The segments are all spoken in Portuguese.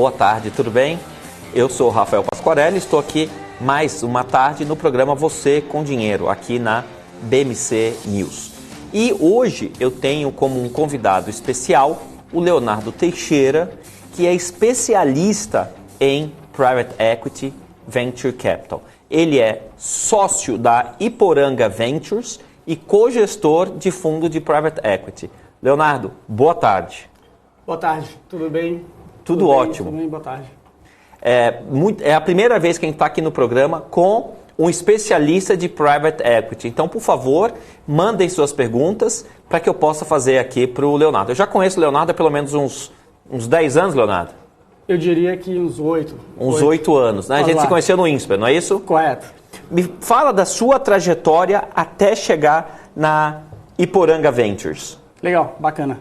boa tarde, tudo bem? Eu sou o Rafael Pasquarelli, estou aqui mais uma tarde no programa Você com Dinheiro, aqui na BMC News. E hoje eu tenho como um convidado especial o Leonardo Teixeira, que é especialista em Private Equity Venture Capital. Ele é sócio da Iporanga Ventures e co-gestor de fundo de Private Equity. Leonardo, boa tarde. Boa tarde, tudo bem? Tudo ótimo. Tudo bem, boa tarde. É a primeira vez que a gente está aqui no programa com um especialista de Private Equity. Então, por favor, mandem suas perguntas para que eu possa fazer aqui para o Leonardo. Eu já conheço o Leonardo há pelo menos uns 10 anos, Leonardo? Eu diria que uns 8. Uns 8 anos, né? A gente se conheceu no INSPER, não é isso? Correto. Me fala da sua trajetória até chegar na Iporanga Ventures. Legal, bacana.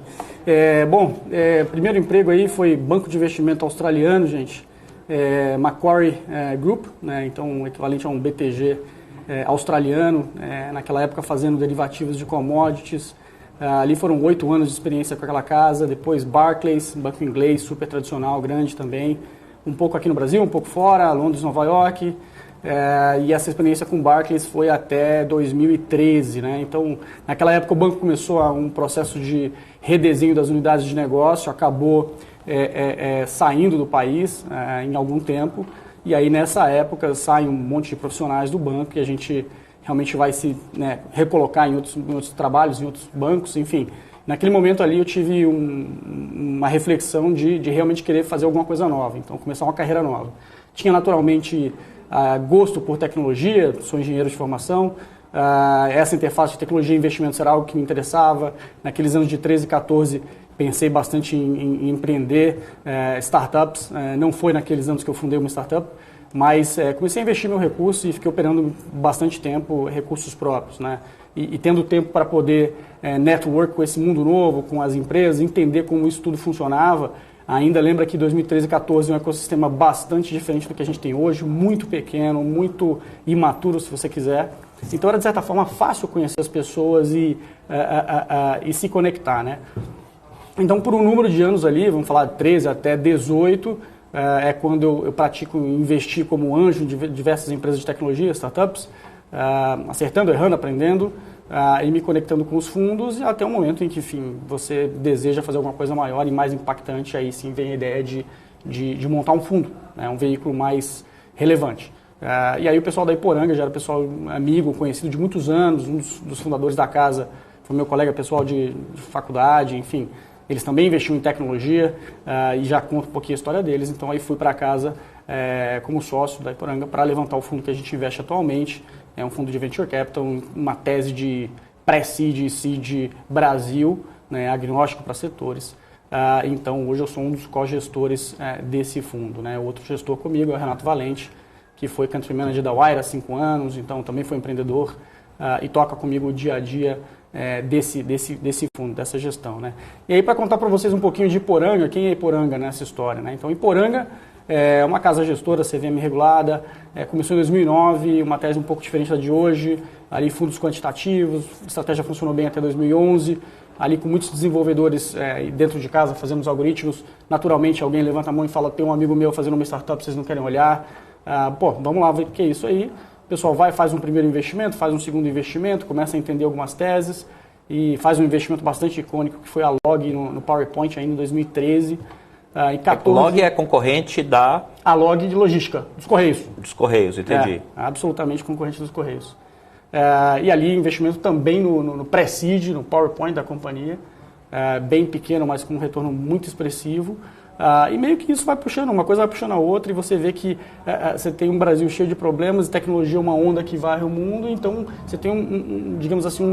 Primeiro emprego aí foi banco de investimento australiano, gente. Macquarie Group, né? Então equivalente a um BTG australiano, naquela época fazendo derivativos de commodities. Ali foram 8 anos de experiência com aquela casa. Depois Barclays, banco inglês, super tradicional, grande também. Um pouco aqui no Brasil, um pouco fora, Londres, Nova York. E essa experiência com Barclays foi até 2013, né? Então, naquela época o banco começou um processo de redesenho das unidades de negócio, acabou saindo do país em algum tempo, e aí nessa época sai um monte de profissionais do banco e a gente realmente vai se recolocar em outros trabalhos, em outros bancos, enfim. Naquele momento ali eu tive uma reflexão de realmente querer fazer alguma coisa nova, então começar uma carreira nova. Tinha naturalmente gosto por tecnologia, sou engenheiro de formação, essa interface de tecnologia e investimentos era algo que me interessava. Naqueles anos de 13 e 14 pensei bastante em empreender startups, não foi naqueles anos que eu fundei uma startup, mas comecei a investir meu recurso e fiquei operando bastante tempo recursos próprios, né? E tendo tempo para poder network com esse mundo novo, com as empresas, entender como isso tudo funcionava. Ainda lembra que 2013 e 2014 é um ecossistema bastante diferente do que a gente tem hoje, muito pequeno, muito imaturo, se você quiser. Então era, de certa forma, fácil conhecer as pessoas e se conectar, né? Então, por um número de anos ali, vamos falar de 13 até 18, é quando eu pratico investir como anjo em diversas empresas de tecnologia, startups, acertando, errando, aprendendo, e me conectando com os fundos, até o momento em que, enfim, você deseja fazer alguma coisa maior e mais impactante, aí sim vem a ideia de montar um fundo, né, um veículo mais relevante. E aí o pessoal da Iporanga já era pessoal amigo, conhecido de muitos anos, um dos fundadores da casa foi meu colega pessoal de faculdade, enfim, eles também investiam em tecnologia e já conto um pouquinho a história deles, então aí fui para casa como sócio da Iporanga para levantar o fundo que a gente investe atualmente. É um fundo de Venture Capital, uma tese de pré-seed e seed Brasil, né, agnóstico para setores. Então, hoje eu sou um dos co-gestores desse fundo, né? O outro gestor comigo é o Renato Valente, que foi Country Manager da Wire há 5 anos, então também foi empreendedor e toca comigo o dia a dia desse fundo, dessa gestão, né? E aí, para contar para vocês um pouquinho de Iporanga, quem é Iporanga nessa história, né? Então, Iporanga é uma casa gestora, CVM regulada, começou em 2009, uma tese um pouco diferente da de hoje, ali fundos quantitativos, a estratégia funcionou bem até 2011, ali com muitos desenvolvedores dentro de casa fazendo os algoritmos, naturalmente alguém levanta a mão e fala, tem um amigo meu fazendo uma startup, vocês não querem olhar? Vamos lá ver o que é isso aí. O pessoal vai, faz um primeiro investimento, faz um segundo investimento, começa a entender algumas teses e faz um investimento bastante icônico que foi a Log no PowerPoint ainda em 2013. Em 14, a Log é concorrente da... A Log de logística, dos Correios. Dos Correios, entendi. Absolutamente concorrente dos Correios. E ali investimento também no pré-seed, no PowerPoint da companhia, bem pequeno, mas com um retorno muito expressivo. E meio que isso vai puxando, uma coisa vai puxando a outra e você vê que você tem um Brasil cheio de problemas, tecnologia é uma onda que varre o mundo, então você tem digamos assim,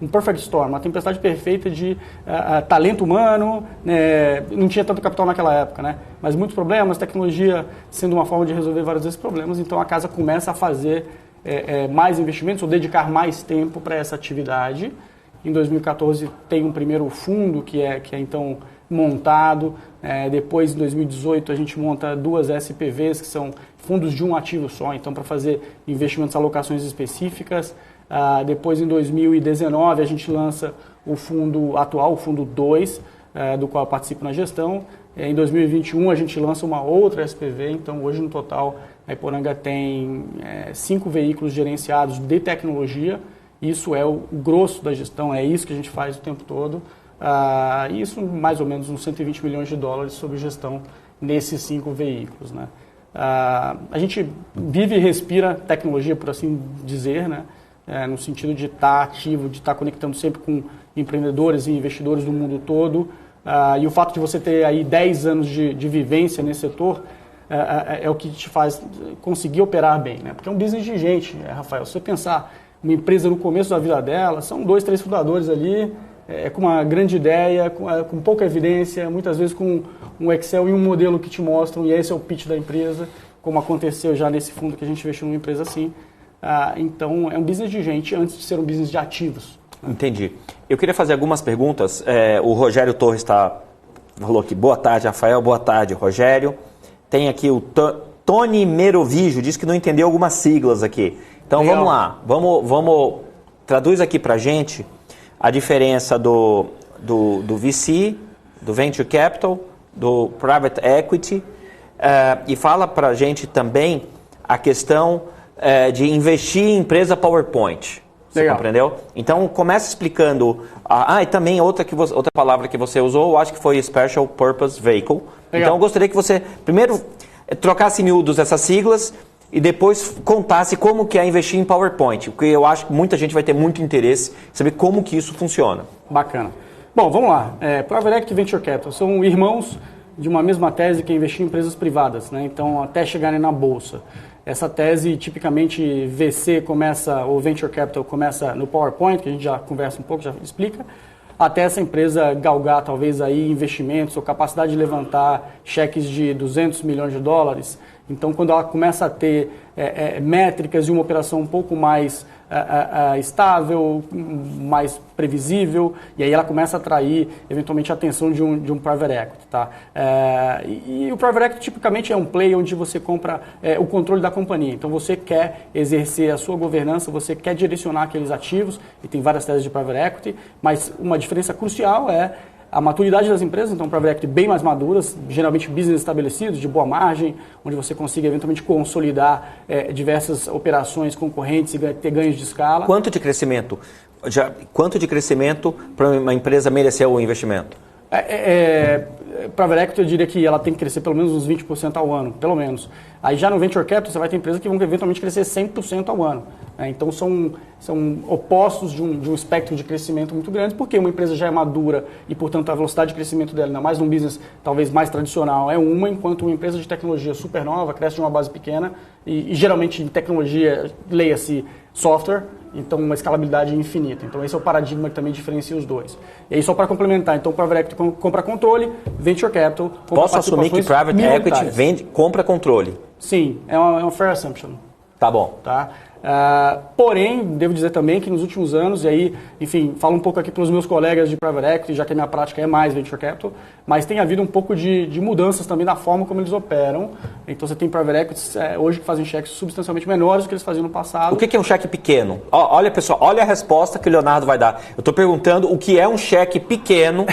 um perfect storm, uma tempestade perfeita de talento humano, né? Não tinha tanto capital naquela época, né? Mas muitos problemas, tecnologia sendo uma forma de resolver vários desses problemas, então a casa começa a fazer mais investimentos ou dedicar mais tempo para essa atividade. Em 2014 tem um primeiro fundo que é então montado, depois em 2018 a gente monta 2 SPVs que são fundos de um ativo só, então para fazer investimentos, alocações específicas. Depois, em 2019, a gente lança o fundo atual, o fundo 2, do qual eu participo na gestão. Em 2021 a gente lança uma outra SPV, então hoje no total a Iporanga tem 5 veículos gerenciados de tecnologia. Isso é o grosso da gestão, é isso que a gente faz o tempo todo. Isso mais ou menos uns 120 milhões de dólares sob gestão nesses 5 veículos, né? A gente vive e respira tecnologia, por assim dizer, né? No sentido de estar ativo, de estar conectando sempre com empreendedores e investidores do mundo todo. E o fato de você ter aí 10 anos de vivência nesse setor é o que te faz conseguir operar bem, né? Porque é um business de gente, Rafael. Se você pensar uma empresa no começo da vida dela, são 2, 3 fundadores ali, com uma grande ideia, com pouca evidência, muitas vezes com um Excel e um modelo que te mostram, e esse é o pitch da empresa, como aconteceu já nesse fundo que a gente investiu numa empresa assim. Então, é um business de gente antes de ser um business de ativos. Entendi. Eu queria fazer algumas perguntas. O Rogério Torres falou aqui, boa tarde, Rafael, boa tarde, Rogério. Tem aqui o Tony Merovijo, diz que não entendeu algumas siglas aqui. Então, legal. Vamos lá, vamos traduz aqui para a gente a diferença do VC, do Venture Capital, do Private Equity, e fala para a gente também a questão de investir em empresa PowerPoint. Você legal. Compreendeu? Então, começa explicando. E também outra palavra que você usou, eu acho que foi Special Purpose Vehicle. Legal. Então, eu gostaria que você, primeiro, trocasse em miúdos essas siglas e depois contasse como que é investir em PowerPoint, porque eu acho que muita gente vai ter muito interesse em saber como que isso funciona. Bacana. Bom, vamos lá. Private Equity e Venture Capital são irmãos de uma mesma tese que é investir em empresas privadas, né? Então, até chegarem na bolsa. Essa tese, tipicamente, VC começa, ou Venture Capital começa no PowerPoint, que a gente já conversa um pouco, já explica, até essa empresa galgar, talvez, aí investimentos ou capacidade de levantar cheques de 200 milhões de dólares. Então, quando ela começa a ter métricas de uma operação um pouco mais estável, mais previsível, e aí ela começa a atrair, eventualmente, a atenção de um private equity. Tá? E o private equity, tipicamente, é um play onde você compra o controle da companhia. Então, você quer exercer a sua governança, você quer direcionar aqueles ativos, e tem várias teses de private equity, mas uma diferença crucial é a maturidade das empresas, então private equity bem mais maduras, geralmente business estabelecidos, de boa margem, onde você consiga eventualmente consolidar diversas operações concorrentes e ter ganhos de escala. Quanto de crescimento para uma empresa merecer o investimento? Private equity eu diria que ela tem que crescer pelo menos uns 20% ao ano, pelo menos. Aí já no Venture Capital você vai ter empresas que vão eventualmente crescer 100% ao ano. Então são opostos de um espectro de crescimento muito grande, porque uma empresa já é madura e, portanto, a velocidade de crescimento dela, ainda mais num business talvez mais tradicional, enquanto uma empresa de tecnologia super nova cresce de uma base pequena e geralmente em tecnologia, leia-se software, então uma escalabilidade infinita. Então esse é o paradigma que também diferencia os dois. E aí só para complementar, então Private Equity compra controle, Venture Capital compra Posso assumir que Private Equity compra controle? Sim, é uma fair assumption. Tá bom. Tá? Porém, devo dizer também que nos últimos anos, e aí, enfim, falo um pouco aqui para os meus colegas de Private Equity, já que a minha prática é mais Venture Capital, mas tem havido um pouco de mudanças também na forma como eles operam. Então você tem Private Equities hoje que fazem cheques substancialmente menores do que eles faziam no passado. O que é um cheque pequeno? Olha, pessoal, olha a resposta que o Leonardo vai dar. Eu estou perguntando o que é um cheque pequeno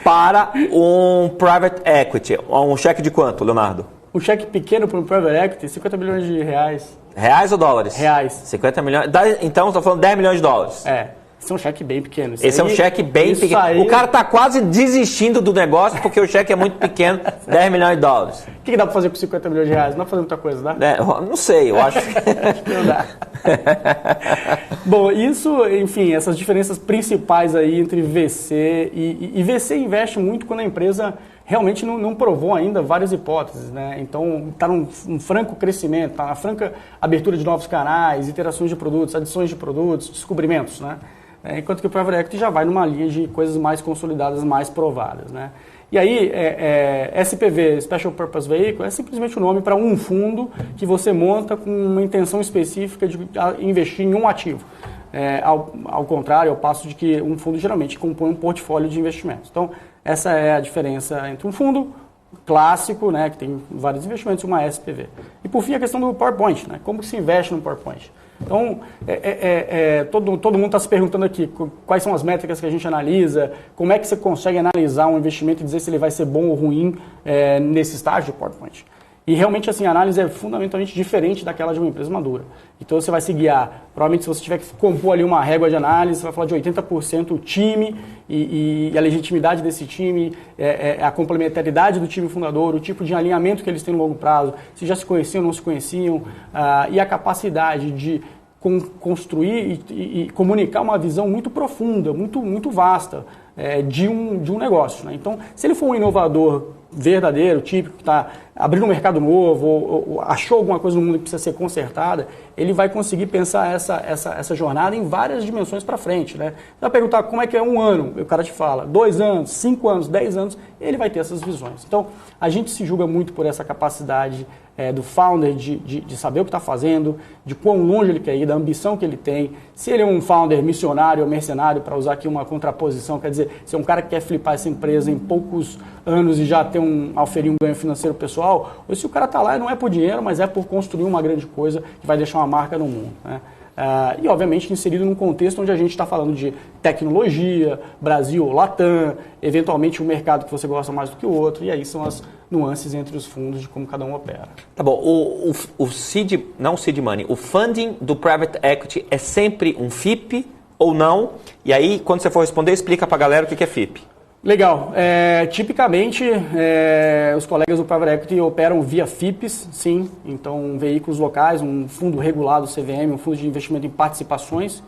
para um Private Equity. Um cheque de quanto, Leonardo? Um cheque pequeno para um Private Equity, 50 milhões de reais. Reais ou dólares? Reais. 50 milhões. Então, você está falando 10 milhões de dólares. Esse é um cheque bem pequeno. Esse é um cheque bem pequeno. Aí... O cara está quase desistindo do negócio porque o cheque é muito pequeno, 10 milhões de dólares. O que dá para fazer com 50 milhões de reais? Não dá para fazer muita coisa, dá? Não sei, eu acho. Acho que não dá. Bom, isso, enfim, essas diferenças principais aí entre VC e VC investe muito quando a empresa realmente não provou ainda várias hipóteses, né? Então, está num franco crescimento, está na franca abertura de novos canais, iterações de produtos, adições de produtos, descobrimentos, né? Enquanto que o Private Equity já vai numa linha de coisas mais consolidadas, mais provadas, né? E aí, SPV, Special Purpose Vehicle, é simplesmente o nome para um fundo que você monta com uma intenção específica de investir em um ativo. Ao contrário, ao passo de que um fundo geralmente compõe um portfólio de investimentos. Então, essa é a diferença entre um fundo clássico, né, que tem vários investimentos, e uma SPV. E por fim, a questão do PowerPoint, né? Como que se investe no PowerPoint? Então, todo mundo está se perguntando aqui quais são as métricas que a gente analisa, como é que você consegue analisar um investimento e dizer se ele vai ser bom ou ruim nesse estágio de PowerPoint. E realmente, assim, a análise é fundamentalmente diferente daquela de uma empresa madura. Então, você vai se guiar. Provavelmente, se você tiver que compor ali uma régua de análise, você vai falar de 80% o time e a legitimidade desse time, a complementaridade do time fundador, o tipo de alinhamento que eles têm no longo prazo, se já se conheciam ou não se conheciam, e a capacidade de construir e comunicar uma visão muito profunda, muito vasta de um negócio. Né? Então, se ele for um inovador verdadeiro, típico, que está abrindo um mercado novo, ou achou alguma coisa no mundo que precisa ser consertada, ele vai conseguir pensar essa jornada em várias dimensões para frente. Né? Você vai perguntar como é que é um ano, o cara te fala, 2 anos, 5 anos, 10 anos, ele vai ter essas visões. Então, a gente se julga muito por essa capacidade do founder de saber o que está fazendo, de quão longe ele quer ir, da ambição que ele tem. Se ele é um founder missionário ou mercenário, para usar aqui uma contraposição, quer dizer, se é um cara que quer flipar essa empresa em poucos anos e já ter auferir um ganho financeiro pessoal, ou se o cara está lá e não é por dinheiro, mas é por construir uma grande coisa que vai deixar uma marca no mundo. Né? E, obviamente, inserido num contexto onde a gente está falando de tecnologia, Brasil ou Latam, eventualmente um mercado que você gosta mais do que o outro, e aí são as nuances entre os fundos de como cada um opera. Tá bom, o seed, não o seed money, o funding do private equity é sempre um FIP ou não? E aí, quando você for responder, explica para a galera o que é FIP. Legal. Tipicamente, os colegas do Private Equity operam via FIPs, sim. Então, veículos locais, um fundo regulado, CVM, um fundo de investimento em participações.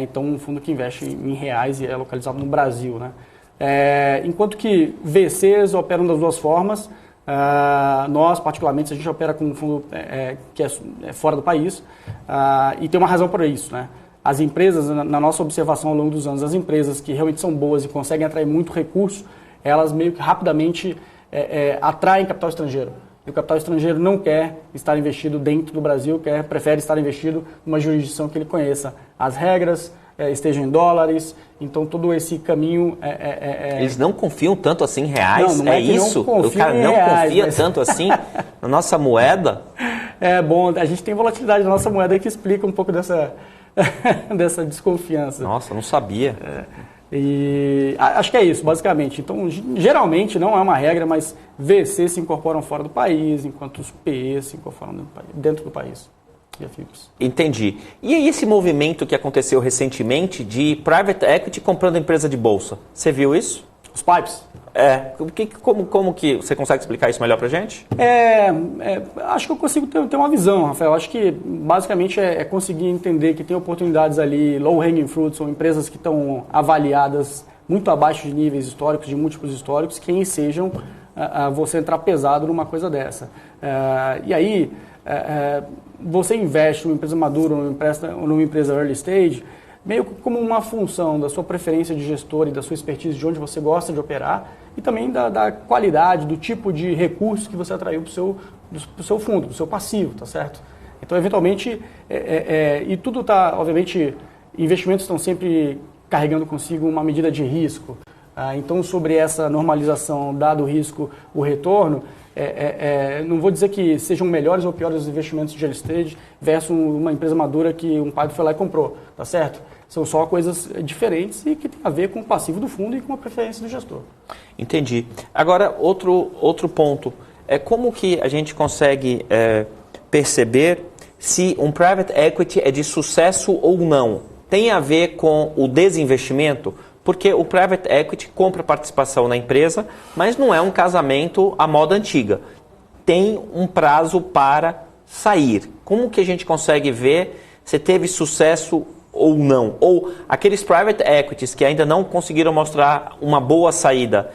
Então, um fundo que investe em reais e é localizado no Brasil. Né? Enquanto que VCs operam das duas formas. Nós, particularmente, a gente opera com um fundo que é fora do país. E tem uma razão para isso, né? As empresas, na nossa observação ao longo dos anos, as empresas que realmente são boas e conseguem atrair muito recurso, elas meio que rapidamente atraem capital estrangeiro. E o capital estrangeiro não quer estar investido dentro do Brasil, prefere estar investido numa jurisdição que ele conheça. As regras estejam em dólares, então todo esse caminho... Eles não confiam tanto assim em reais? Não é isso? O cara não confia tanto assim na nossa moeda? Bom, a gente tem volatilidade na nossa moeda que explica um pouco dessa desconfiança. Nossa, não sabia. E acho que é isso, basicamente. Então, geralmente, não é uma regra, mas VC se incorporam fora do país, enquanto os PE se incorporam dentro do país. E a FIPS. Entendi. E aí esse movimento que aconteceu recentemente de private equity comprando empresa de bolsa? Você viu isso? Os PIPEs? Como que você consegue explicar isso melhor pra gente? Acho que eu consigo ter uma visão, Rafael. Acho que basicamente é conseguir entender que tem oportunidades ali, low hanging fruits, ou empresas que estão avaliadas muito abaixo de níveis históricos, de múltiplos históricos, que ensejam você entrar pesado numa coisa dessa. E aí, você investe numa empresa madura ou numa empresa early stage, meio como uma função da sua preferência de gestor e da sua expertise de onde você gosta de operar e também da qualidade, do tipo de recurso que você atraiu para o seu fundo, para o seu passivo, tá certo? Então, eventualmente, e tudo está, obviamente, investimentos estão sempre carregando consigo uma medida de risco. Então, sobre essa normalização, dado o risco, o retorno, não vou dizer que sejam melhores ou piores os investimentos de early stage versus uma empresa madura que um pai foi lá e comprou, tá certo? São só coisas diferentes e que tem a ver com o passivo do fundo e com a preferência do gestor. Entendi. Agora, outro ponto. Como que a gente consegue perceber se um private equity é de sucesso ou não? Tem a ver com o desinvestimento? Porque o private equity compra participação na empresa, mas não é um casamento à moda antiga. Tem um prazo para sair. Como que a gente consegue ver se teve sucesso ou não? Ou aqueles private equities que ainda não conseguiram mostrar uma boa saída,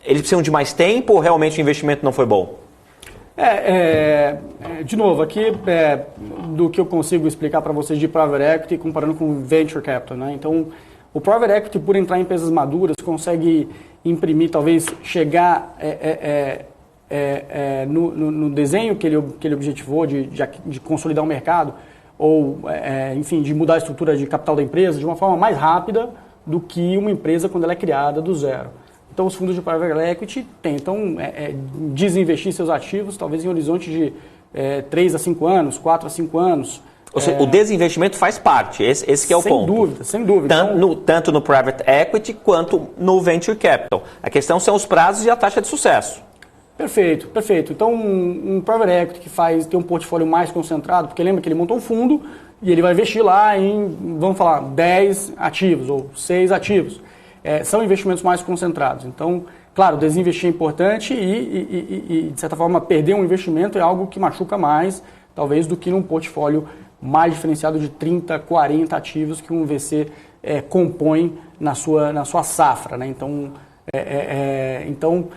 eles precisam de mais tempo ou realmente o investimento não foi bom? De novo, aqui do que eu consigo explicar para vocês de private equity comparando com venture capital, né? Então, o private equity, por entrar em empresas maduras, consegue imprimir, talvez chegar no desenho que ele objetivou de consolidar o mercado ou, enfim, de mudar a estrutura de capital da empresa de uma forma mais rápida do que uma empresa quando ela é criada do zero. Então, os fundos de private equity tentam desinvestir seus ativos, talvez em horizonte de 3 a 5 anos, 4 a 5 anos. Ou seja, o desinvestimento faz parte, esse que é o ponto. Sem dúvida, sem dúvida. Tanto no private equity quanto no venture capital. A questão são os prazos e a taxa de sucesso. Perfeito, perfeito. Então, um private equity que tem um portfólio mais concentrado, porque lembra que ele montou um fundo e ele vai investir lá em, vamos falar, 10 ativos ou 6 ativos. São investimentos mais concentrados. Então, claro, desinvestir é importante e, de certa forma, perder um investimento é algo que machuca mais, talvez, do que num portfólio mais diferenciado de 30, 40 ativos que um VC compõe na sua safra. Né? Então,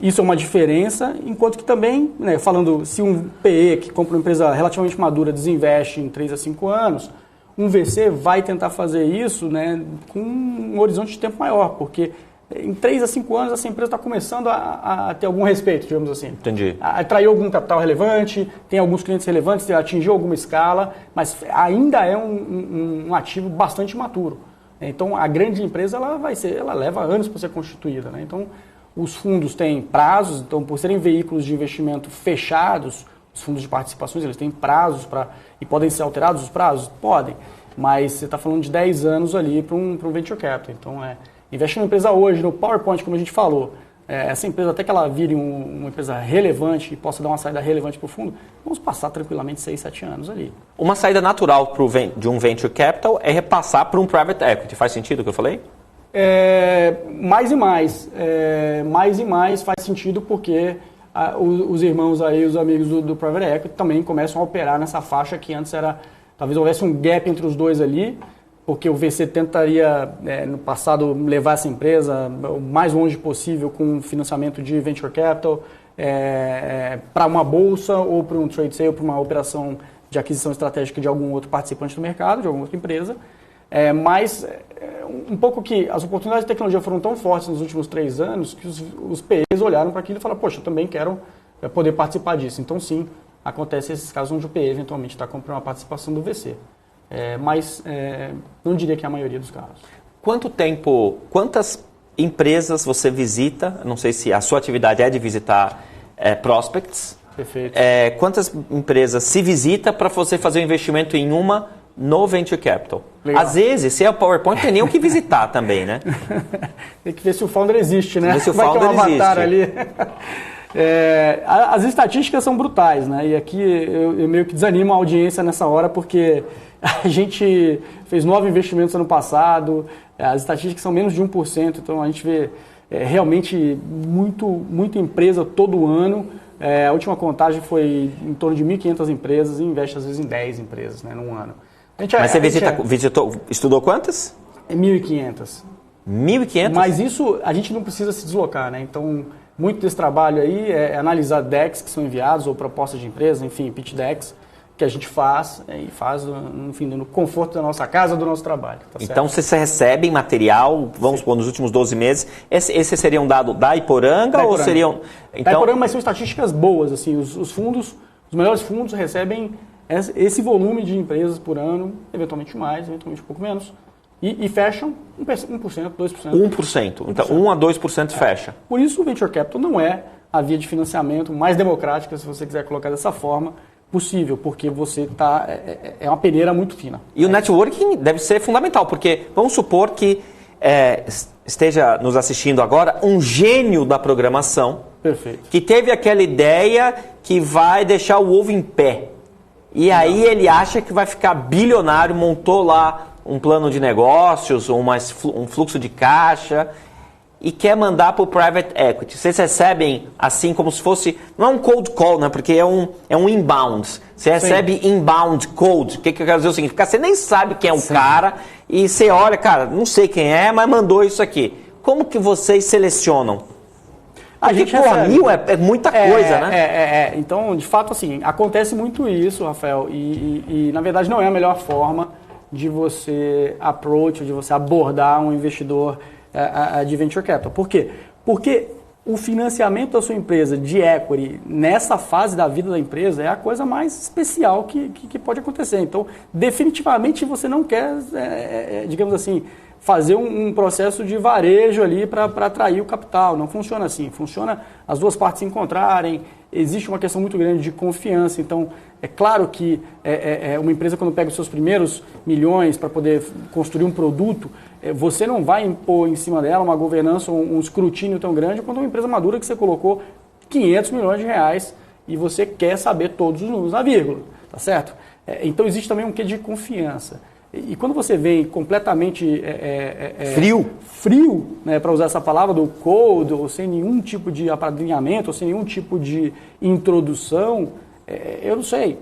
isso é uma diferença, enquanto que também, né, falando, se um PE que compra uma empresa relativamente madura desinveste em 3 a 5 anos, um VC vai tentar fazer isso, né, com um horizonte de tempo maior, porque em 3 a 5 anos essa empresa está começando a ter algum respeito, digamos assim. Entendi. Atraiu algum capital relevante, tem alguns clientes relevantes, atingiu alguma escala, mas ainda é um ativo bastante maturo. Então a grande empresa ela leva anos para ser constituída. Né? Então os fundos têm prazos, então por serem veículos de investimento fechados, os fundos de participações eles têm prazos e podem ser alterados os prazos? Podem, mas você está falando de 10 anos ali para um venture capital. Então investe numa empresa hoje, no PowerPoint, como a gente falou, essa empresa, até que ela vire uma empresa relevante e possa dar uma saída relevante para o fundo, vamos passar tranquilamente 6, 7 anos ali. Uma saída natural de um venture capital é repassar para um private equity. Faz sentido o que eu falei? Mais e mais. Mais e mais faz sentido porque os irmãos aí, os amigos do private equity também começam a operar nessa faixa que antes talvez houvesse um gap entre os dois ali, porque o VC tentaria, no passado, levar essa empresa o mais longe possível com financiamento de venture capital para uma bolsa ou para um trade sale, para uma operação de aquisição estratégica de algum outro participante do mercado, de alguma outra empresa. Mas um pouco que as oportunidades de tecnologia foram tão fortes nos últimos 3 anos que os PEs olharam para aquilo e falaram, poxa, eu também quero poder participar disso. Então, sim, acontece esses casos onde o PE eventualmente está comprando uma participação do VC. Mas não diria que é a maioria dos casos. Quantas empresas você visita? Não sei se a sua atividade é de visitar prospects. Perfeito. Quantas empresas se visita para você fazer um investimento em uma no venture capital? Legal. Às vezes, se é o PowerPoint, tem nem o que visitar também, né? Tem que ver se o founder existe, né? Ver se o founder avatar existe. Ali. As estatísticas são brutais, né? E aqui eu meio que desanimo a audiência nessa hora, porque a gente fez 9 investimentos ano passado, as estatísticas são menos de 1%, então a gente vê realmente muita empresa todo ano. A última contagem foi em torno de 1.500 empresas e investe às vezes em 10 empresas, né, num ano. Mas você estudou quantas? 1.500. 1.500? Mas isso a gente não precisa se deslocar, né? Então, muito desse trabalho aí é analisar decks que são enviados ou propostas de empresa, enfim, pitch decks, que a gente faz e faz no conforto da nossa casa, do nosso trabalho. Tá então, você recebe material, vamos supor, nos últimos 12 meses, esse seria um dado da Iporanga ou seriam... Da Iporanga, mas são estatísticas boas, assim, os melhores fundos recebem esse volume de empresas por ano, eventualmente mais, eventualmente um pouco menos, e fecham 1%, 2%. 1%. Então, 1 a 2% fecha. Por isso, o Venture Capital não é a via de financiamento mais democrática, se você quiser colocar dessa forma, possível, porque você é uma peneira muito fina. E o networking deve ser fundamental, porque vamos supor que esteja nos assistindo agora um gênio da programação. Perfeito. Que teve aquela ideia que vai deixar o ovo em pé. E aí ele acha que vai ficar bilionário, montou lá um plano de negócios, um fluxo de caixa e quer mandar para o private equity. Vocês recebem assim como se fosse, não é um cold call, né? Porque é um inbound. Você recebe inbound cold. O que eu quero dizer é o seguinte, porque você nem sabe quem é o cara e você olha, cara, não sei quem é, mas mandou isso aqui. Como que vocês selecionam? Porque, mil é muita coisa, né? Então, de fato, assim, acontece muito isso, Rafael, e na verdade não é a melhor forma de você de você abordar um investidor de venture capital. Por quê? Porque o financiamento da sua empresa de equity nessa fase da vida da empresa é a coisa mais especial que pode acontecer. Então, definitivamente você não quer, digamos assim, fazer um processo de varejo ali para atrair o capital. Não funciona assim. Funciona as duas partes se encontrarem, existe uma questão muito grande de confiança. Então, é claro que uma empresa, quando pega os seus primeiros milhões para poder construir um produto, você não vai impor em cima dela uma governança, um escrutínio tão grande quanto uma empresa madura que você colocou 500 milhões de reais e você quer saber todos os números na vírgula, tá certo? Então, existe também um quê de confiança. E quando você vem completamente frio, né, para usar essa palavra do code, ou sem nenhum tipo de apadrinhamento, ou sem nenhum tipo de introdução, eu não sei,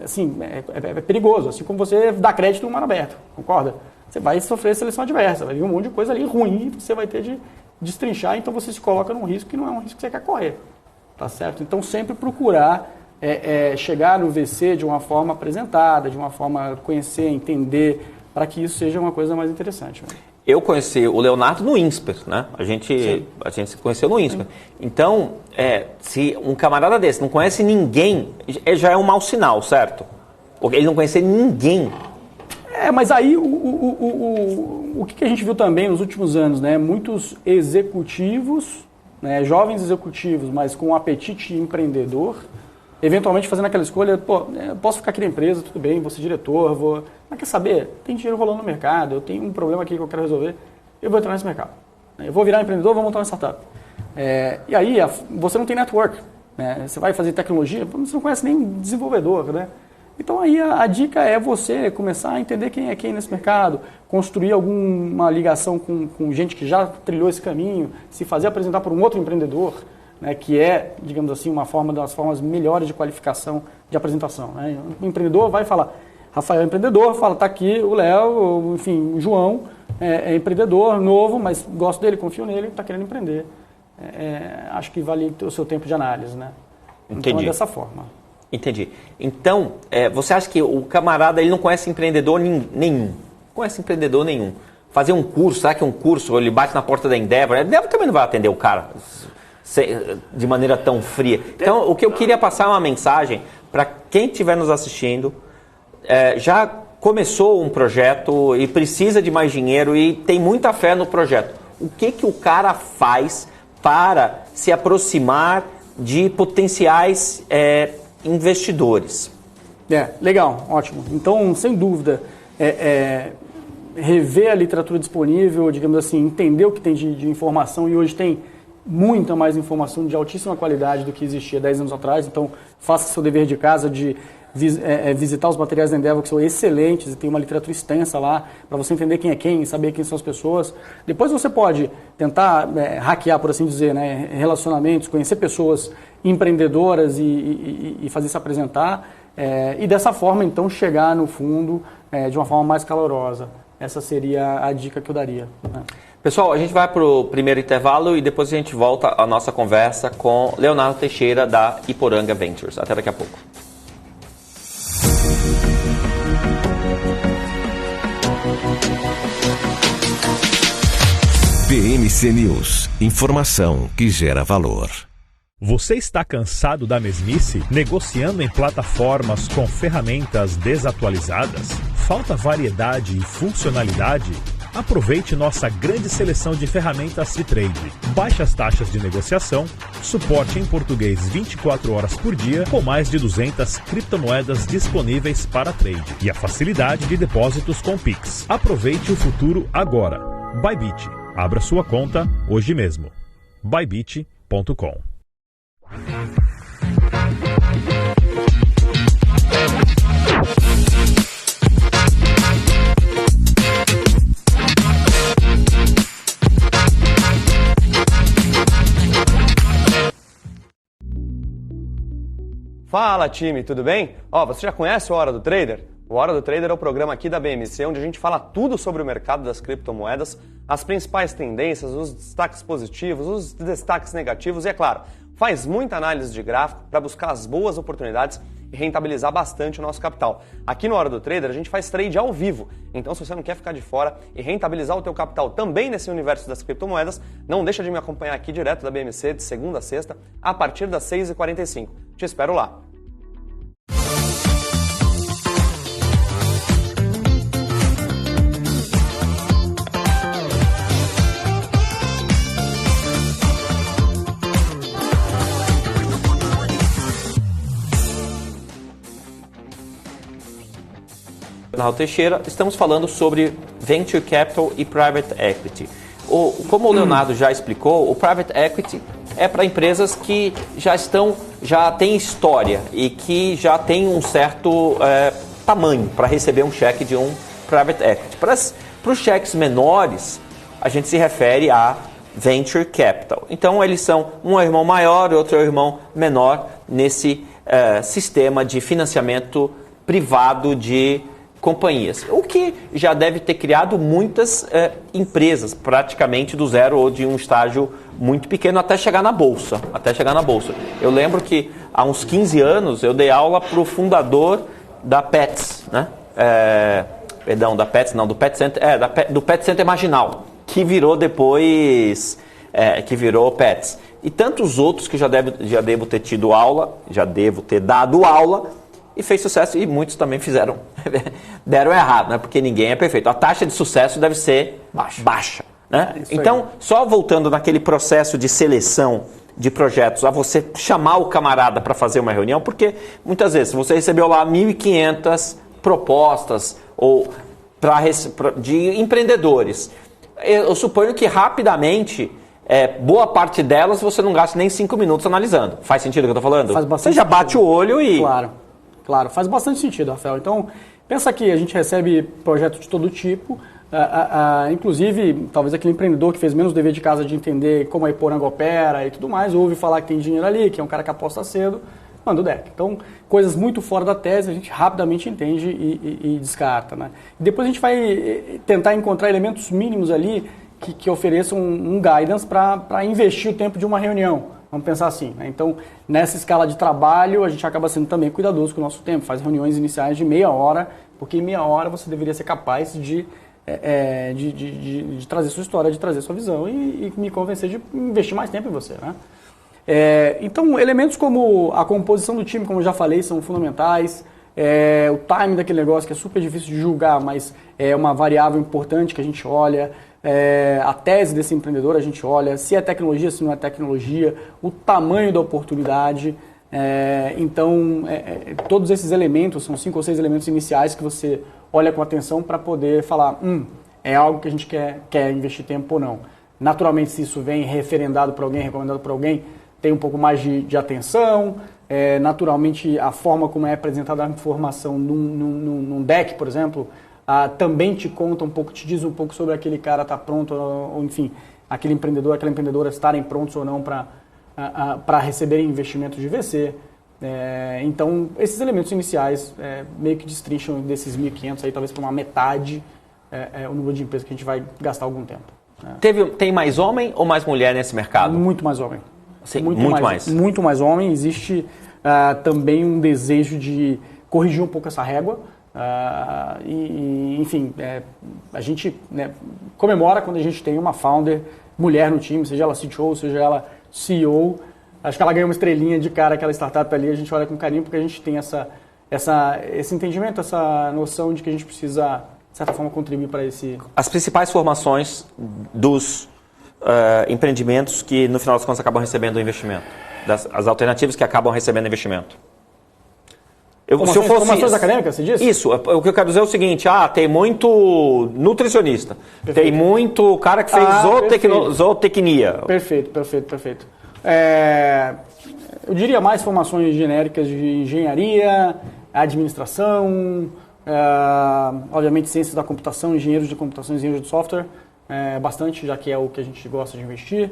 assim, é perigoso, assim como você dá crédito no mar aberto, concorda? Você vai sofrer seleção adversa, vai vir um monte de coisa ali ruim que você vai ter de destrinchar, então você se coloca num risco que não é um risco que você quer correr, tá certo? Então sempre procurar chegar no VC de uma forma apresentada, de uma forma conhecer, entender, para que isso seja uma coisa mais interessante. Né? Eu conheci o Leonardo no INSPER, né? A gente se conheceu no INSPER. Sim. Então, se um camarada desse não conhece ninguém, já é um mau sinal, certo? Porque ele não conhecer ninguém. Mas aí o que a gente viu também nos últimos anos, né? Muitos executivos, né? Jovens executivos, mas com um apetite empreendedor, eventualmente fazendo aquela escolha, posso ficar aqui na empresa, tudo bem, vou ser diretor, mas quer saber? Tem dinheiro rolando no mercado, eu tenho um problema aqui que eu quero resolver, eu vou entrar nesse mercado. Eu vou virar empreendedor, vou montar uma startup. E aí, você não tem network, né? Você vai fazer tecnologia, você não conhece nem desenvolvedor, né? Então aí a dica é você começar a entender quem é quem nesse mercado, construir alguma ligação com gente que já trilhou esse caminho, se fazer apresentar por um outro empreendedor, né, que é, digamos assim, uma das formas melhores de qualificação de apresentação. Né? O empreendedor vai falar, Rafael é empreendedor, fala, tá aqui o Léo, enfim, o João é empreendedor, novo, mas gosto dele, confio nele, está querendo empreender. Acho que vale o seu tempo de análise. Né? Entendi. Então é dessa forma. Entendi. Então, você acha que o camarada ele não conhece empreendedor nenhum? Não conhece empreendedor nenhum. Fazer um curso, será que um curso, ele bate na porta da Endeavor? A Endeavor também não vai atender o cara de maneira tão fria. Então, o que eu queria passar é uma mensagem para quem estiver nos assistindo, já começou um projeto e precisa de mais dinheiro e tem muita fé no projeto. O que o cara faz para se aproximar de potenciais investidores? Legal, ótimo. Então, sem dúvida, rever a literatura disponível, digamos assim, entender o que tem de informação, e hoje tem muita mais informação de altíssima qualidade do que existia 10 anos atrás, então faça seu dever de casa de visitar os materiais da Endeavor, que são excelentes, e tem uma literatura extensa lá, para você entender quem é quem, saber quem são as pessoas. Depois você pode tentar hackear, por assim dizer, né, relacionamentos, conhecer pessoas empreendedoras e fazer se apresentar, e dessa forma, então, chegar no fundo de uma forma mais calorosa. Essa seria a dica que eu daria. Né? Pessoal, a gente vai para o primeiro intervalo e depois a gente volta à nossa conversa com Leonardo Teixeira, da Iporanga Ventures. Até daqui a pouco. BMC News. Informação que gera valor. Você está cansado da mesmice? Negociando em plataformas com ferramentas desatualizadas? Falta variedade e funcionalidade? Aproveite nossa grande seleção de ferramentas de trade. Baixas taxas de negociação, suporte em português 24 horas por dia, com mais de 200 criptomoedas disponíveis para trade. E a facilidade de depósitos com Pix. Aproveite o futuro agora. Bybit. Abra sua conta hoje mesmo. Bybit.com. Fala time, tudo bem? Você já conhece o Hora do Trader? O Hora do Trader é o programa aqui da BMC, onde a gente fala tudo sobre o mercado das criptomoedas, as principais tendências, os destaques positivos, os destaques negativos e, é claro, faz muita análise de gráfico para buscar as boas oportunidades e rentabilizar bastante o nosso capital. Aqui no Hora do Trader a gente faz trade ao vivo, então se você não quer ficar de fora e rentabilizar o teu capital também nesse universo das criptomoedas, não deixa de me acompanhar aqui direto da BMC de segunda a sexta, a partir das 6h45. Te espero lá! Raul Teixeira, estamos falando sobre Venture Capital e Private Equity. Como o Leonardo já explicou, o Private Equity é para empresas que já têm história e que já têm um certo tamanho para receber um cheque de um Private Equity. Para os cheques menores, a gente se refere a Venture Capital. Então, eles são um irmão maior e outro irmão menor nesse sistema de financiamento privado de companhias. O que já deve ter criado muitas empresas, praticamente do zero ou de um estágio muito pequeno até chegar na bolsa. Eu lembro que há uns 15 anos eu dei aula para o fundador da Pets, né? Da Pets, não, do Pet Center, do Pet Center Marginal, que virou depois, que virou Pets. E tantos outros que já devo ter tido aula, já devo ter dado aula, e fez sucesso, e muitos também deram errado, né? Porque ninguém é perfeito. A taxa de sucesso deve ser baixa, né? Então, só voltando naquele processo de seleção de projetos, a você chamar o camarada para fazer uma reunião, porque muitas vezes você recebeu lá 1.500 propostas de empreendedores. Eu suponho que rapidamente, boa parte delas você não gasta nem 5 minutos analisando. Faz sentido o que eu estou falando? Faz bastante você já bate o olho e... Claro, faz bastante sentido, Rafael. Então, pensa que a gente recebe projetos de todo tipo, inclusive, talvez aquele empreendedor que fez menos dever de casa de entender como a Iporanga opera e tudo mais, ouve falar que tem dinheiro ali, que é um cara que aposta cedo, manda o deck. Então, coisas muito fora da tese, a gente rapidamente entende e descarta, né? E depois a gente vai tentar encontrar elementos mínimos ali que ofereçam um guidance para investir o tempo de uma reunião. Vamos pensar assim, né? Então, nessa escala de trabalho, a gente acaba sendo também cuidadoso com o nosso tempo. Faz reuniões iniciais de meia hora, porque em meia hora você deveria ser capaz de trazer sua história, de trazer sua visão e me convencer de investir mais tempo em você, né? Então, elementos como a composição do time, como eu já falei, são fundamentais. O timing daquele negócio, que é super difícil de julgar, mas é uma variável importante que a gente olha. A tese desse empreendedor a gente olha, se é tecnologia, se não é tecnologia, o tamanho da oportunidade. Então, todos esses elementos, são 5 ou 6 elementos iniciais que você olha com atenção para poder falar, é algo que a gente quer investir tempo ou não. Naturalmente, se isso vem referendado por alguém, recomendado por alguém, tem um pouco mais de atenção. Naturalmente, a forma como é apresentada a informação num deck, por exemplo, também te conta um pouco, te diz um pouco sobre aquele cara estar pronto, ou enfim, aquele empreendedor, aquela empreendedora estarem prontos ou não para receberem investimentos de VC. Então, esses elementos iniciais meio que destrincham desses 1.500 aí, talvez para uma metade, o número de empresas que a gente vai gastar algum tempo. Tem mais homem ou mais mulher nesse mercado? Muito mais homem. Sim, muito mais. Muito mais homem. Existe também um desejo de corrigir um pouco essa régua. Enfim, a gente comemora quando a gente tem uma founder mulher no time, seja ela CTO, seja ela CEO. Acho que ela ganha uma estrelinha de cara, aquela startup ali, a gente olha com carinho porque a gente tem esse entendimento, essa noção de que a gente precisa, de certa forma, contribuir para esse... As principais formações dos empreendimentos que, no final das contas, acabam recebendo investimento. As alternativas que acabam recebendo investimento. Formações acadêmicas, você disse? Isso. O que eu quero dizer é o seguinte, tem muito nutricionista, perfeito. Tem muito cara que fez zootecnia. Perfeito. Eu diria mais formações genéricas de engenharia, administração, obviamente ciências da computação, engenheiros de computação, engenheiros de software, bastante, já que é o que a gente gosta de investir.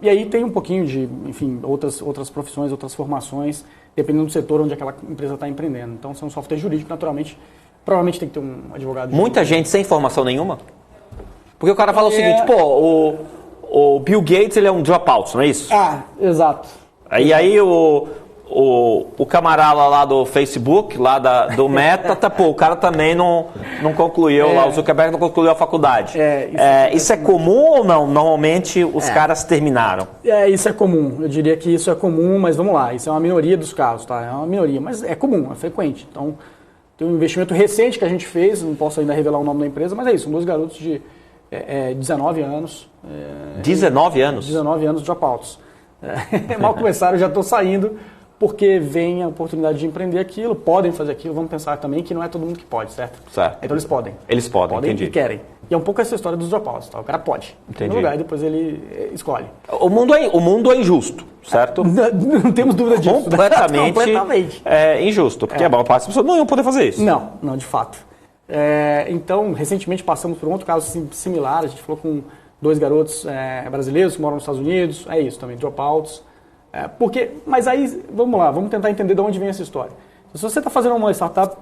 E aí tem um pouquinho de, enfim, outras profissões, outras formações, dependendo do setor onde aquela empresa está empreendendo. Então, se é um software jurídico, naturalmente, provavelmente tem que ter um advogado. Muita gente sem formação nenhuma? Porque o cara fala o seguinte, o Bill Gates, ele é um dropout, não é isso? Exato. E aí o camarada lá do Facebook, lá do Meta, o cara também não concluiu, lá o Zuckerberg não concluiu a faculdade. Isso é comum ou não? Normalmente os caras terminaram. Isso é comum. Eu diria que isso é comum, mas vamos lá, isso é uma minoria dos casos, tá? É uma minoria, mas é comum, é frequente. Então, tem um investimento recente que a gente fez, não posso ainda revelar o nome da empresa, mas é isso, são 2 garotos de 19 anos. 19 anos? 19 anos dropouts. Mal começaram, já estou saindo porque vem a oportunidade de empreender aquilo, podem fazer aquilo, vamos pensar também que não é todo mundo que pode, certo? Certo. Então eles podem. Eles podem, entendi. E querem. E é um pouco essa história dos dropouts, tá? O cara pode. Entendi. No lugar e depois ele escolhe. O mundo é injusto, certo? Não temos dúvida disso. Completamente injusto, porque a maior parte das pessoas não iam poder fazer isso. Não, de fato. Então, recentemente passamos por um outro caso similar, a gente falou com 2 garotos brasileiros que moram nos Estados Unidos, é isso também, dropouts. Mas aí, vamos lá, vamos tentar entender de onde vem essa história. Se você está fazendo uma startup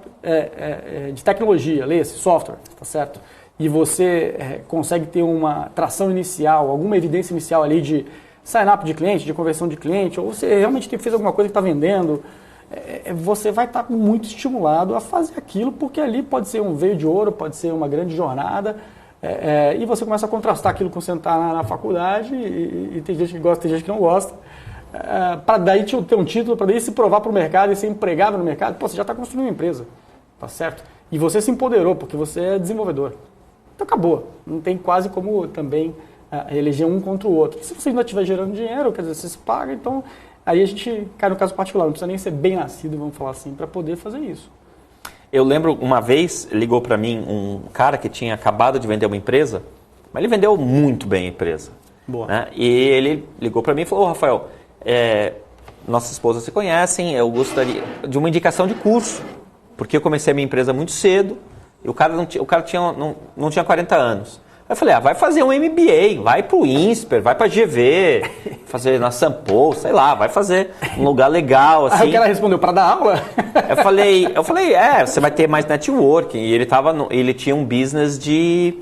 de tecnologia, lê-se, software, tá certo? E você consegue ter uma tração inicial, alguma evidência inicial ali de sign-up de cliente, de conversão de cliente, ou você realmente fez alguma coisa que está vendendo, você vai estar muito estimulado a fazer aquilo, porque ali pode ser um veio de ouro, pode ser uma grande jornada, e você começa a contrastar aquilo com sentar na faculdade, e tem gente que gosta, tem gente que não gosta, para daí ter um título, para daí se provar para o mercado e ser empregado no mercado. Pô, você já está construindo uma empresa, tá certo? E você se empoderou, porque você é desenvolvedor. Então acabou, não tem quase como também eleger um contra o outro. Se você ainda estiver gerando dinheiro, quer dizer, você se paga, então aí a gente cai no caso particular, não precisa nem ser bem nascido, vamos falar assim, para poder fazer isso. Eu lembro uma vez, ligou para mim um cara que tinha acabado de vender uma empresa, mas ele vendeu muito bem a empresa. Boa. Né? E ele ligou para mim e falou, Rafael, nossas esposas se conhecem, eu gostaria de uma indicação de curso, porque eu comecei a minha empresa muito cedo, e o cara não tinha 40 anos. Aí eu falei, vai fazer um MBA, vai pro INSPER, vai pra GV, fazer na Sampo, sei lá, vai fazer um lugar legal, assim. Aí o cara respondeu, para dar aula? Eu falei, você vai ter mais networking. E ele tinha um business de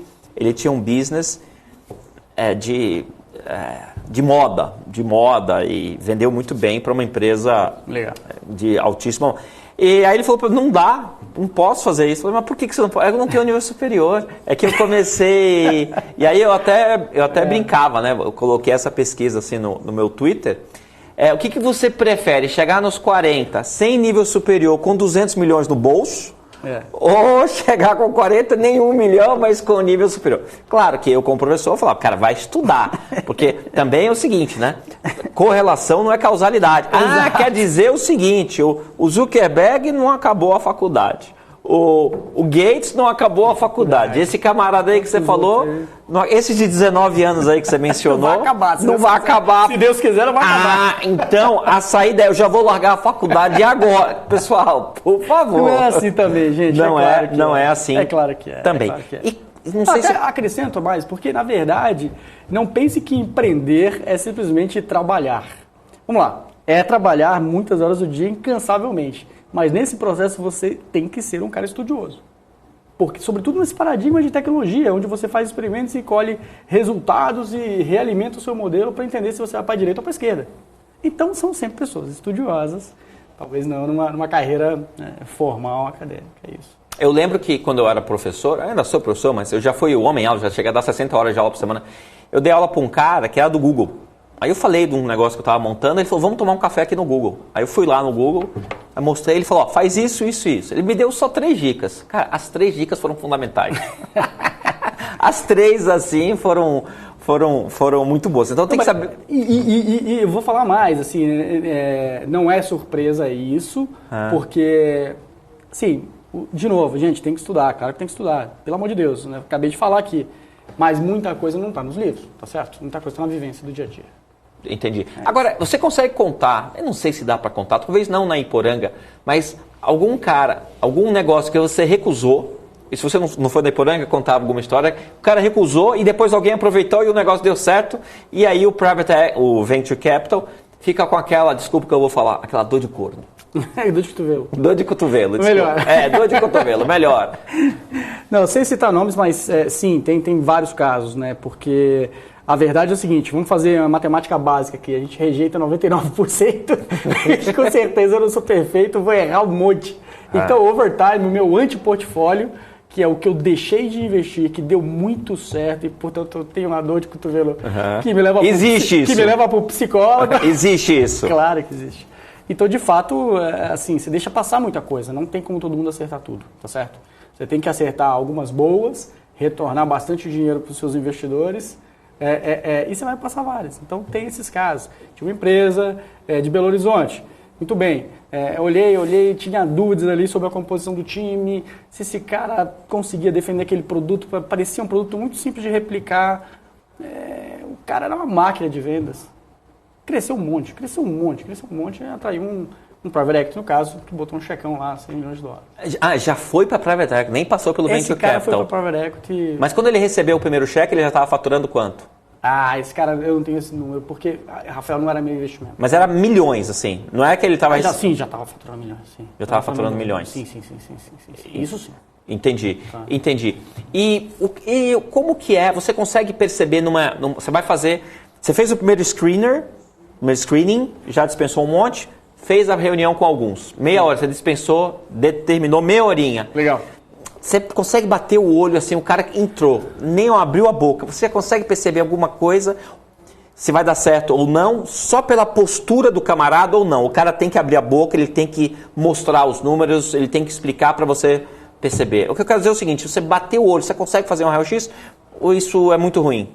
moda e vendeu muito bem para uma empresa legal. De altíssimo. E aí ele falou, não dá, não posso fazer isso. Eu falei, mas por que você não pode? Eu não tenho nível superior. É que eu comecei... E aí eu até brincava, né? Eu coloquei essa pesquisa assim no meu Twitter. O que você prefere? Chegar nos 40 sem nível superior, com 200 milhões no bolso? Ou chegar com 40, nem 1 milhão, mas com nível superior? Claro que eu, como professor, eu falava, cara, vai estudar. Porque também é o seguinte, né? Correlação não é causalidade. Quer dizer o seguinte, o Zuckerberg não acabou a faculdade. O Gates não acabou a faculdade. Esse camarada aí que você falou, esse de 19 anos aí que você mencionou, não vai acabar. Se Deus quiser, não vai acabar. Então, a saída é, eu já vou largar a faculdade agora. Pessoal, por favor. Não é assim também, gente. Não é assim. É claro que é. Também. É claro que é. E não sei se... Acrescento mais, porque na verdade, não pense que empreender é simplesmente trabalhar. Vamos lá. É trabalhar muitas horas do dia incansavelmente. Mas nesse processo você tem que ser um cara estudioso. Porque, sobretudo nesse paradigma de tecnologia, onde você faz experimentos e colhe resultados e realimenta o seu modelo para entender se você vai para a direita ou para a esquerda. Então são sempre pessoas estudiosas, talvez não numa carreira formal, acadêmica, é isso. Eu lembro que quando eu era professor, eu ainda sou professor, mas eu já fui o homem-aula, já cheguei a dar 60 horas de aula por semana. Eu dei aula para um cara que era do Google. Aí eu falei de um negócio que eu estava montando, ele falou, vamos tomar um café aqui no Google. Aí eu fui lá no Google, aí mostrei, ele falou, faz isso, isso e isso. Ele me deu só 3 dicas. Cara, as 3 dicas foram fundamentais. As 3, assim, foram muito boas. Então tem que saber... E eu vou falar mais, assim, não é surpresa isso, porque, assim, de novo, gente, tem que estudar, cara, tem que estudar. Pelo amor de Deus, né? Acabei de falar aqui. Mas muita coisa não está nos livros, tá certo? Muita coisa está na vivência do dia a dia. Entendi. Agora, você consegue contar, eu não sei se dá para contar, talvez não na Iporanga, mas algum negócio que você recusou, e se você não for da Iporanga contar alguma história, o cara recusou e depois alguém aproveitou e o negócio deu certo, e aí o Venture Capital fica com aquela, desculpa que eu vou falar, aquela dor de corno. Dor de cotovelo. Dor de cotovelo, desculpa. Melhor. Dor de cotovelo, melhor. Não, sem citar nomes, mas sim, tem vários casos, né? Porque a verdade é o seguinte, vamos fazer uma matemática básica aqui, a gente rejeita 99%, com certeza eu não sou perfeito, vou errar um monte. Então, overtime, o meu anti-portfólio, que é o que eu deixei de investir, que deu muito certo e, portanto, eu tenho uma dor de cotovelo que me leva para o psicólogo. Existe isso. Claro que existe. Então, de fato, assim, você deixa passar muita coisa, não tem como todo mundo acertar tudo, tá certo? Você tem que acertar algumas boas, retornar bastante dinheiro para os seus investidores, e você vai passar várias. Então, tem esses casos. Tinha uma empresa de Belo Horizonte, Muito bem. Olhei, tinha dúvidas ali sobre a composição do time, se esse cara conseguia defender aquele produto, parecia um produto muito simples de replicar. O cara era uma máquina de vendas. Cresceu um monte, e atraiu um private equity, no caso, que botou um checão lá, $100 milhões. Já foi para private equity, nem passou pelo venture capital. Esse cara foi para private equity. Mas quando ele recebeu o primeiro cheque, ele já estava faturando quanto? Esse cara, eu não tenho esse número, porque, Rafael, não era meu investimento. Mas era milhões, assim. Não é que ele estava... Sim, já estava faturando milhões, sim. Já estava faturando milhões? Sim. Isso sim. Entendi. E como que é? Você consegue perceber você vai fazer... Você fez o primeiro screening, já dispensou um monte, fez a reunião com alguns. Meia hora, você dispensou, determinou meia horinha. Legal. Você consegue bater o olho, assim, o cara que entrou, nem abriu a boca. Você consegue perceber alguma coisa, se vai dar certo ou não, só pela postura do camarada ou não. O cara tem que abrir a boca, ele tem que mostrar os números, ele tem que explicar para você perceber. O que eu quero dizer é o seguinte, você bateu o olho, você consegue fazer um raio-x ou isso é muito ruim?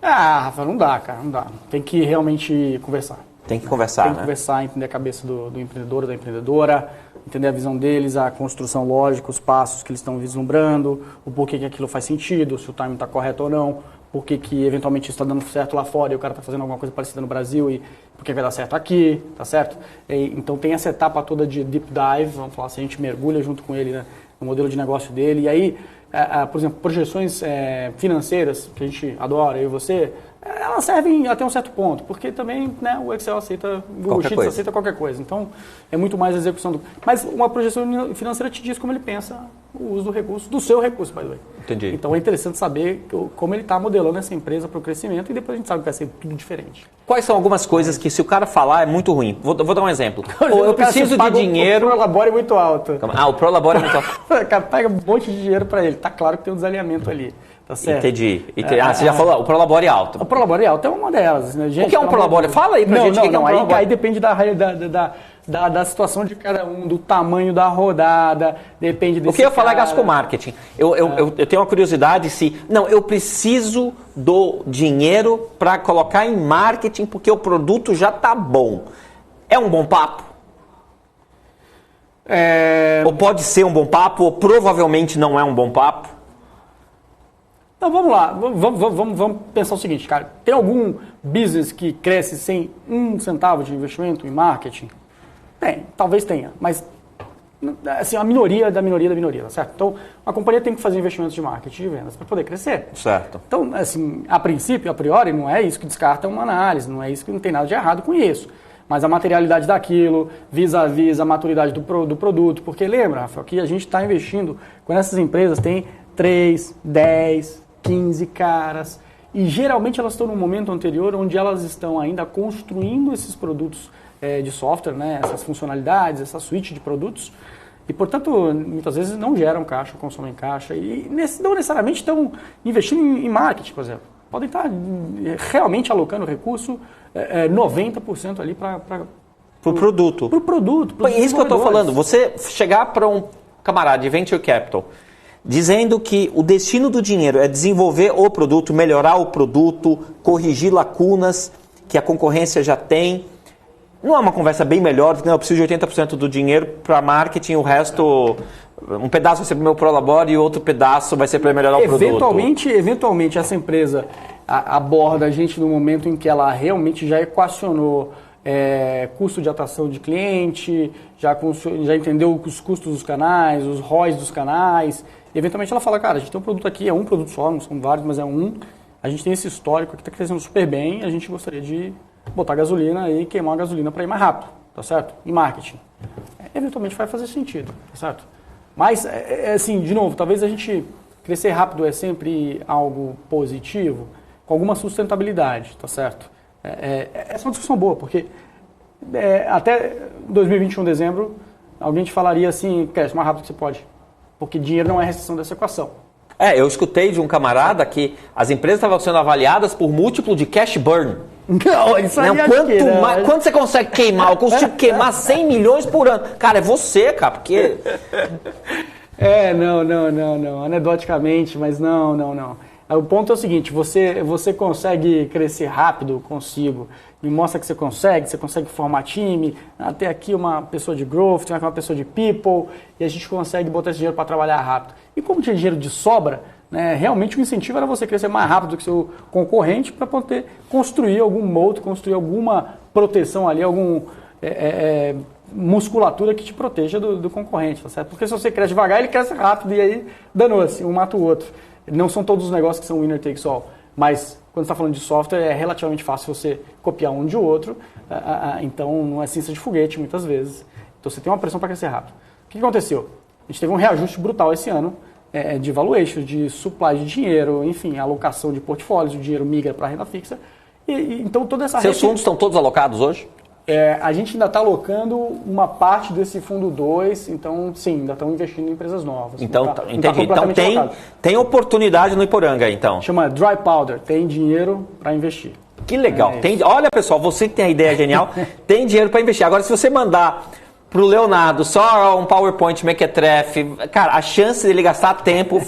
Rafa, não dá, cara, não dá. Tem que realmente conversar. Tem que conversar, Tem que conversar, entender a cabeça do empreendedor, da empreendedora, entender a visão deles, a construção lógica, os passos que eles estão vislumbrando, o porquê que aquilo faz sentido, se o timing está correto ou não, porquê que eventualmente isso está dando certo lá fora e o cara está fazendo alguma coisa parecida no Brasil e porque vai dar certo aqui, tá certo? Então tem essa etapa toda de deep dive, vamos falar assim, a gente mergulha junto com ele, né, no modelo de negócio dele e aí, por exemplo, projeções financeiras, que a gente adora, eu e você, elas servem até um certo ponto, porque também, né, o Excel aceita, o Google Sheets aceita qualquer coisa. Então, é muito mais a execução do... Mas uma projeção financeira te diz como ele pensa o uso do recurso, do seu recurso, by the way. Entendi. Então, é interessante saber como ele está modelando essa empresa para o crescimento e depois a gente sabe que vai ser tudo diferente. Quais são algumas coisas que, se o cara falar, é muito ruim? Vou dar um exemplo. Eu preciso de dinheiro... O Prolabore é muito alto. O Prolabore é muito alto. O cara pega um monte de dinheiro para ele. Tá claro que tem um desalinhamento ali. Tá certo? Entendi. Você já falou, o Prolabore é alto. O Prolabore alto é uma delas. Né? Gente, o que é um Prolabore? Fala aí pra gente o que é um Prolabore. Aí depende da situação de cada um, do tamanho da rodada, depende desse... O que eu falar é gasto com marketing. Eu tenho uma curiosidade se... Não, eu preciso do dinheiro para colocar em marketing porque o produto já tá bom. É um bom papo? Ou pode ser um bom papo, ou provavelmente não é um bom papo? Então vamos lá, vamos pensar o seguinte, cara. Tem algum business que cresce sem um centavo de investimento em marketing? Tem, talvez tenha, mas assim, a minoria da minoria, certo? Então, a companhia tem que fazer investimentos de marketing e de vendas para poder crescer. Certo. Então, assim, a princípio, a priori, não é isso que descarta uma análise, não é isso que não tem nada de errado com isso. Mas a materialidade daquilo, vis-a-vis a maturidade do produto, porque lembra, Rafael, que a gente está investindo, quando essas empresas têm 3, 10, 15 caras, e geralmente elas estão num momento anterior onde elas estão ainda construindo esses produtos de software, né, essas funcionalidades, essa suite de produtos, e portanto muitas vezes não geram caixa, consomem caixa, e não necessariamente estão investindo em marketing, por exemplo. Podem estar realmente alocando recurso 90% ali para o produto. Para o produto. É isso que eu estou falando. Você chegar para um camarada de venture capital dizendo que o destino do dinheiro é desenvolver o produto, melhorar o produto, corrigir lacunas que a concorrência já tem. Não é uma conversa bem melhor, né? Eu preciso de 80% do dinheiro para marketing, o resto, um pedaço vai ser para o meu Prolabore e outro pedaço vai ser para melhorar o produto. Eventualmente essa empresa aborda a gente no momento em que ela realmente já equacionou custo de atração de cliente, já entendeu os custos dos canais, os ROIs dos canais. E eventualmente ela fala, cara, a gente tem um produto aqui, é um produto só, não são vários, mas é um. A gente tem esse histórico que está crescendo super bem, a gente gostaria de botar gasolina e queimar a gasolina para ir mais rápido, tá certo? Em marketing. Eventualmente vai fazer sentido, tá certo? Mas, assim, de novo, talvez a gente crescer rápido é sempre algo positivo, com alguma sustentabilidade, tá certo? Essa é uma discussão boa, porque até 2021, dezembro, alguém te falaria assim, cresce o mais rápido que você pode, porque dinheiro não é restrição dessa equação. Eu escutei de um camarada que as empresas estavam sendo avaliadas por múltiplo de cash burn. Não, isso aí quanto você consegue queimar? Eu consigo queimar 100 milhões por ano. Cara, é você, cara, porque... Não. Anedoticamente, mas não. O ponto é o seguinte, você consegue crescer rápido? Consigo. Me mostra que você consegue formar time, até aqui uma pessoa de growth, tem aqui uma pessoa de people, e a gente consegue botar esse dinheiro para trabalhar rápido. E como tinha dinheiro de sobra, né, realmente o incentivo era você crescer mais rápido do que seu concorrente para poder construir algum moat, construir alguma proteção ali, algum musculatura que te proteja do concorrente, tá certo? Porque se você cresce devagar, ele cresce rápido e aí danou-se, um mata o outro. Não são todos os negócios que são winner takes all, mas quando você está falando de software é relativamente fácil você copiar um de outro, então não é ciência de foguete muitas vezes. Então você tem uma pressão para crescer rápido. O que aconteceu? A gente teve um reajuste brutal esse ano de valuation, de supply de dinheiro, enfim, alocação de portfólios, o dinheiro migra para a renda fixa. Então toda essa Seus fundos estão todos alocados hoje? A gente ainda está alocando uma parte desse fundo 2, então sim, ainda estão investindo em empresas novas. Então, entendi. Então tem oportunidade no Iporanga, então. Chama dry powder, tem dinheiro para investir. Que legal. Olha, pessoal, você que tem a ideia genial, tem dinheiro para investir. Agora, se você mandar para o Leonardo só um PowerPoint mequetrefe, cara, a chance dele gastar tempo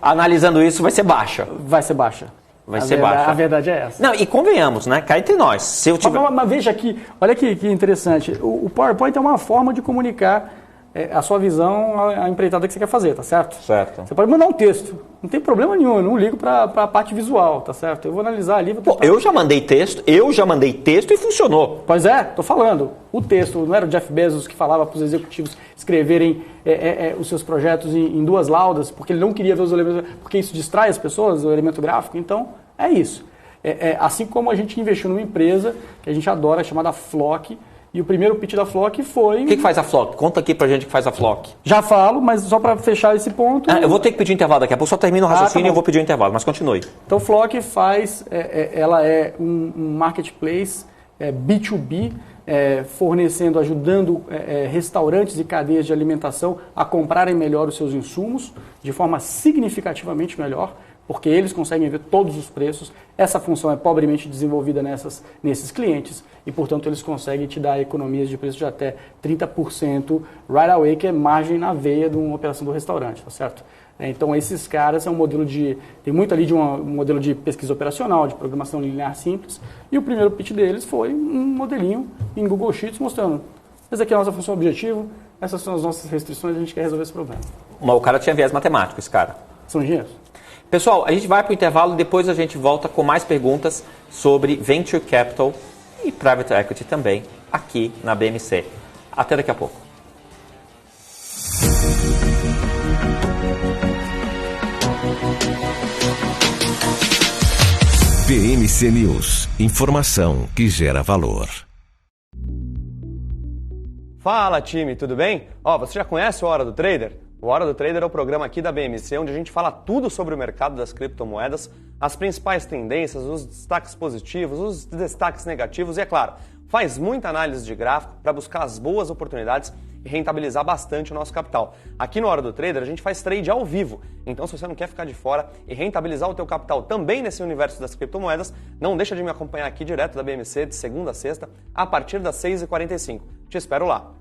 analisando isso vai ser baixa. Vai ser baixa. Vai ser baixa. A verdade é essa. Não, e convenhamos, né? Cá entre nós. Se eu tiver... mas veja aqui, olha que interessante. O PowerPoint é uma forma de comunicar a sua visão à empreitada que você quer fazer, tá certo? Certo. Você pode mandar um texto. Não tem problema nenhum, eu não ligo para a parte visual, tá certo? Eu vou analisar ali. Eu já mandei texto e funcionou. Pois é, tô falando. O texto, não era o Jeff Bezos que falava para os executivos escreverem os seus projetos em 2 laudas, porque ele não queria ver os elementos, porque isso distrai as pessoas, o elemento gráfico. Então, é isso. Assim como a gente investiu numa empresa que a gente adora, chamada Flock, e o primeiro pitch da Flock foi... O que faz a Flock? Conta aqui pra gente o que faz a Flock. Já falo, mas só para fechar esse ponto... eu vou ter que pedir um intervalo daqui a pouco, só termino o raciocínio e eu vou pedir um intervalo, mas continue. Então, Flock faz... ela é um marketplace B2B, fornecendo, ajudando restaurantes e cadeias de alimentação a comprarem melhor os seus insumos, de forma significativamente melhor, porque eles conseguem ver todos os preços. Essa função é pobremente desenvolvida nesses clientes e, portanto, eles conseguem te dar economias de preço de até 30% right away, que é margem na veia de uma operação do restaurante, tá certo? Então, esses caras é um modelo tem muito ali de um modelo de pesquisa operacional, de programação linear simples, e o primeiro pitch deles foi um modelinho em Google Sheets mostrando: essa aqui é a nossa função objetivo, essas são as nossas restrições, a gente quer resolver esse problema. Mas o cara tinha viés matemático, esse cara. São engenheiros. Pessoal, a gente vai para o intervalo e depois a gente volta com mais perguntas sobre Venture Capital e Private Equity também, aqui na BMC. Até daqui a pouco. BMC News. Informação que gera valor. Fala, time, tudo bem? Você já conhece o Hora do Trader? O Hora do Trader é o programa aqui da BMC, onde a gente fala tudo sobre o mercado das criptomoedas, as principais tendências, os destaques positivos, os destaques negativos e, é claro, faz muita análise de gráfico para buscar as boas oportunidades e rentabilizar bastante o nosso capital. Aqui no Hora do Trader a gente faz trade ao vivo, então se você não quer ficar de fora e rentabilizar o teu capital também nesse universo das criptomoedas, não deixa de me acompanhar aqui direto da BMC de segunda a sexta, a partir das 6h45. Te espero lá.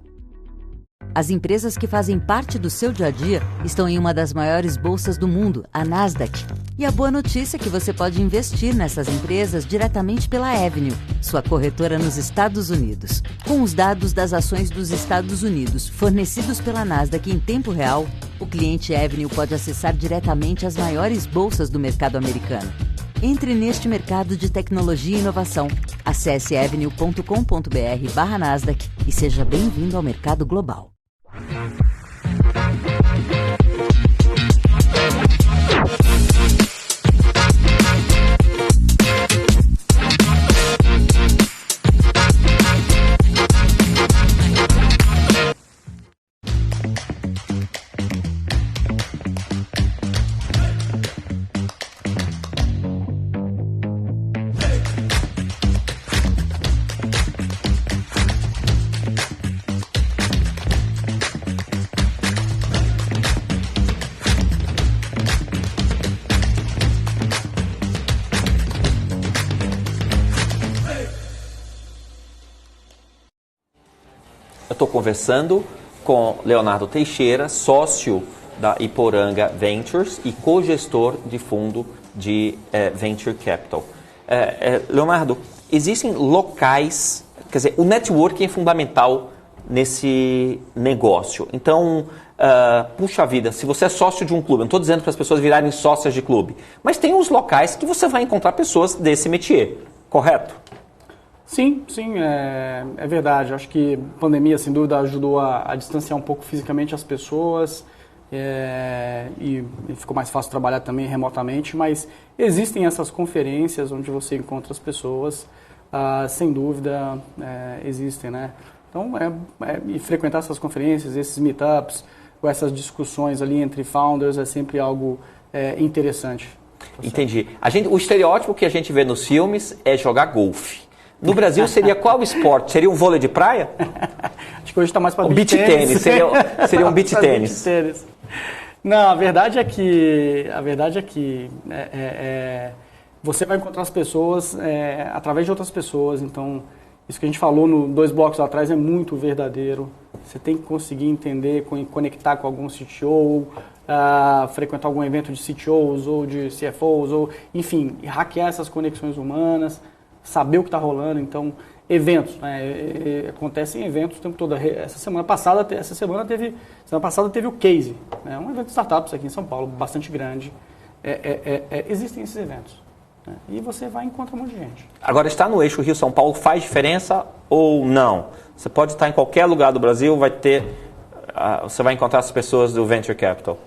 As empresas que fazem parte do seu dia a dia estão em uma das maiores bolsas do mundo, a Nasdaq. E a boa notícia é que você pode investir nessas empresas diretamente pela Avenue, sua corretora nos Estados Unidos. Com os dados das ações dos Estados Unidos fornecidos pela Nasdaq em tempo real, o cliente Avenue pode acessar diretamente as maiores bolsas do mercado americano. Entre neste mercado de tecnologia e inovação. Acesse avenue.com.br/Nasdaq e seja bem-vindo ao mercado global. Eu estou conversando com Leonardo Teixeira, sócio da Iporanga Ventures e co-gestor de fundo de Venture Capital. Leonardo, existem locais, quer dizer, o networking é fundamental nesse negócio. Então, puxa vida, se você é sócio de um clube, eu não estou dizendo para as pessoas virarem sócias de clube, mas tem uns locais que você vai encontrar pessoas desse métier, correto? Sim, é verdade. Acho que a pandemia, sem dúvida, ajudou a distanciar um pouco fisicamente as pessoas e ficou mais fácil trabalhar também remotamente, mas existem essas conferências onde você encontra as pessoas, sem dúvida, existem, né? Então, e frequentar essas conferências, esses meetups, ou essas discussões ali entre founders é sempre algo interessante. Entendi. O estereótipo que a gente vê nos filmes é jogar golfe. No Brasil seria qual esporte? Seria um vôlei de praia? Acho que hoje está mais para beach tênis. Seria um beach tênis. Não, a verdade é que você vai encontrar as pessoas através de outras pessoas. Então, isso que a gente falou 2 blocos atrás é muito verdadeiro. Você tem que conseguir entender, conectar com algum CTO, frequentar algum evento de CTOs ou de CFOs, ou, enfim, hackear essas conexões humanas, saber o que está rolando. Então, eventos, né? Acontecem eventos o tempo todo. Semana passada teve o Case, né? Um evento de startups aqui em São Paulo, bastante grande. Existem esses eventos. E você vai encontrar um monte de gente. Agora, estar no eixo Rio-São Paulo faz diferença ou não? Você pode estar em qualquer lugar do Brasil, você vai encontrar as pessoas do Venture Capital.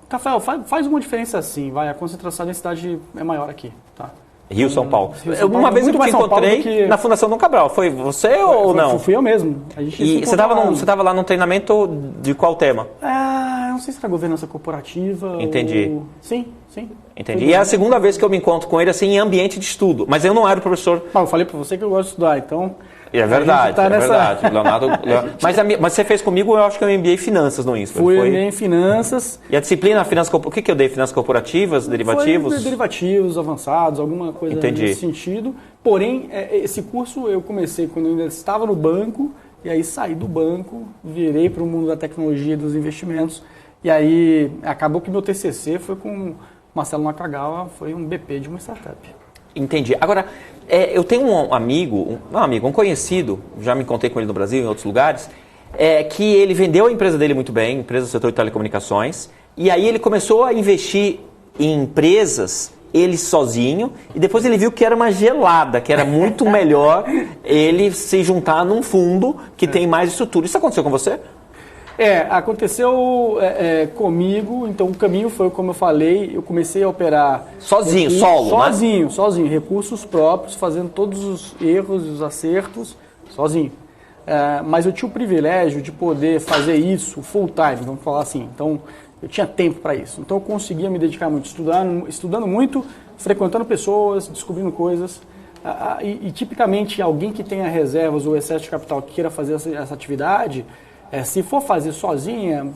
Rafael, faz uma diferença sim, a concentração da cidade é maior aqui, tá? Rio-São Paulo. Uma vez eu te encontrei na Fundação Dom Cabral. Foi você ou não? Fui eu mesmo. E você estava lá num treinamento de qual tema? Não sei se era governança corporativa. Entendi. Sim. Entendi. E é a segunda vez que eu me encontro com ele assim em ambiente de estudo. Mas eu não era o professor. Eu falei para você que eu gosto de estudar, então... É verdade, verdade. Leonardo, mas você fez comigo, eu acho que eu MBA em Finanças no INSPER. Fui MBA em Finanças. E a disciplina, o que eu dei? Finanças corporativas, derivativos? Foi derivativos, avançados, alguma coisa nesse sentido. Porém, esse curso eu comecei quando eu ainda estava no banco, e aí saí do banco, virei para o mundo da tecnologia e dos investimentos, e aí acabou que meu TCC foi com Marcelo Nakagawa, foi um BP de uma startup. Entendi. Agora, eu tenho um conhecido, já me encontrei com ele no Brasil, em outros lugares, que ele vendeu a empresa dele muito bem, empresa do setor de telecomunicações, e aí ele começou a investir em empresas, ele sozinho, e depois ele viu que era uma gelada, que era muito melhor ele se juntar num fundo que tem mais estrutura. Isso aconteceu com você? Aconteceu comigo, então o caminho foi, como eu falei, eu comecei a operar... Sozinho, sozinho, recursos próprios, fazendo todos os erros e os acertos, sozinho. Mas eu tinha o privilégio de poder fazer isso full time, vamos falar assim, então eu tinha tempo para isso. Então eu conseguia me dedicar muito, estudando muito, frequentando pessoas, descobrindo coisas, e tipicamente alguém que tenha reservas ou excesso de capital que queira fazer essa atividade... se for fazer sozinha,